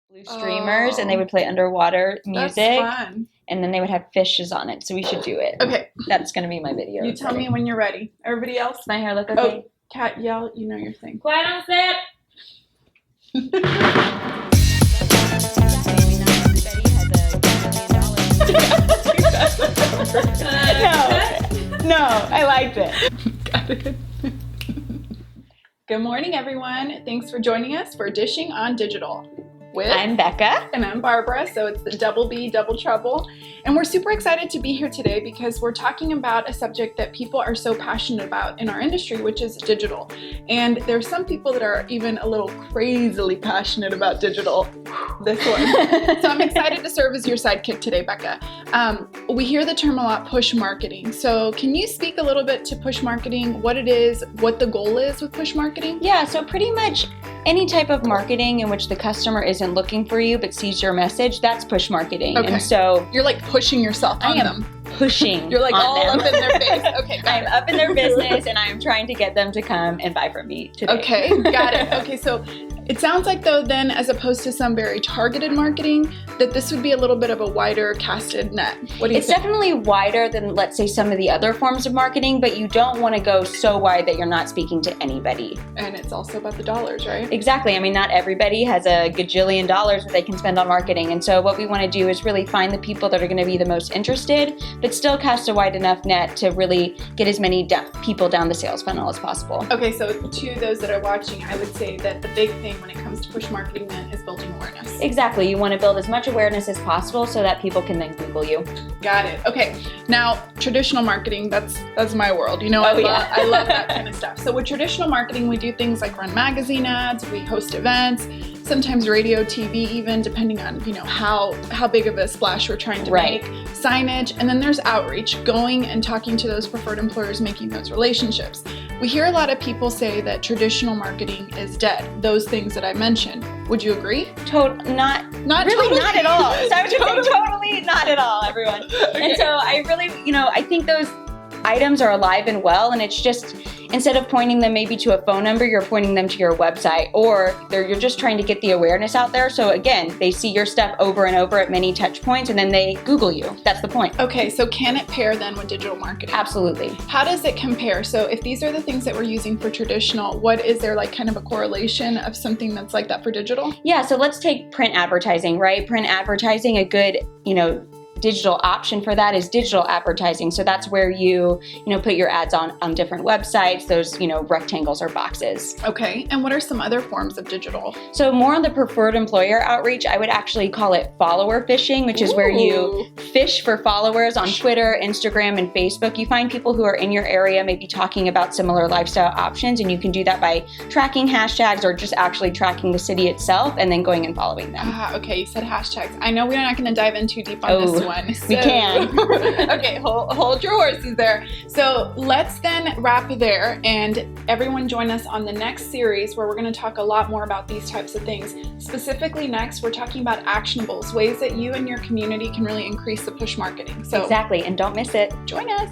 blue streamers, and they would play underwater music. That's fun. And then they would have fishes on it. So we should do it. Okay. That's going to be my video. You tell me when you're ready. Everybody else? Does my hair look okay? Oh, Kat, yell. You know your thing. Quiet on set. No, I liked it. Got it. Good morning, everyone. Thanks for joining us for Dishing on Digital. I'm Becca. And I'm Barbara, so it's the double B, double trouble. And we're super excited to be here today because we're talking about a subject that people are so passionate about in our industry, which is digital. And there's some people that are even a little crazily passionate about digital. This one. So I'm excited to serve as your sidekick today, Becca. We hear the term a lot, push marketing. So can you speak a little bit to push marketing, what it is, what the goal is with push marketing? Yeah, so pretty much any type of marketing in which the customer isn't looking for you but sees your message, that's push marketing. Okay. And so you're like pushing yourself on them. Pushing. You're like on all them. up in their face. Okay, I'm up in their business and I'm trying to get them to come and buy from me today. Okay, got it. Okay, so it sounds like though then, as opposed to some very targeted marketing, that this would be a little bit of a wider casted net. What do you think? It's definitely wider than, let's say, some of the other forms of marketing, but you don't want to go so wide that you're not speaking to anybody. And it's also about the dollars, right? Exactly. I mean, not everybody has a gajillion dollars that they can spend on marketing. And so what we want to do is really find the people that are going to be the most interested, but still cast a wide enough net to really get as many people down the sales funnel as possible. Okay, so to those that are watching, I would say that the big thing when it comes to push marketing then is building awareness. Exactly. You want to build as much awareness as possible so that people can then Google you. Got it. Okay. Now, traditional marketing, that's my world. You know, I love that kind of stuff. So with traditional marketing, we do things like run magazine ads, we host events, sometimes radio, TV even, depending on, you know, how big of a splash we're trying to make, signage, and then there's outreach, going and talking to those preferred employers, making those relationships. We hear a lot of people say that traditional marketing is dead, those things that I mentioned. Would you agree? Not really, totally. not at all. So I would just say totally not at all, everyone. Okay. And so I really, I think those items are alive and well, and it's just, instead of pointing them maybe to a phone number, you're pointing them to your website, or you're just trying to get the awareness out there. So again, they see your stuff over and over at many touch points, and then they Google you. That's the point. Okay, so can it pair then with digital marketing? Absolutely. How does it compare? So if these are the things that we're using for traditional, what is there like kind of a correlation of something that's like that for digital? Yeah, so let's take print advertising, right? Print advertising, a good, digital option for that is digital advertising. So that's where you put your ads on different websites, those, rectangles or boxes. Okay. And what are some other forms of digital? So more on the preferred employer outreach, I would actually call it follower fishing, which is where you fish for followers on Twitter, Instagram, and Facebook. You find people who are in your area maybe talking about similar lifestyle options, and you can do that by tracking hashtags or just actually tracking the city itself and then going and following them. Okay, you said hashtags. I know we're not going to dive in too deep on this one. We can. Okay, hold your horses there. So let's then wrap there, and everyone join us on the next series where we're going to talk a lot more about these types of things. Specifically next, we're talking about actionables, ways that you and your community can really increase the push marketing. So exactly, and don't miss it. Join us.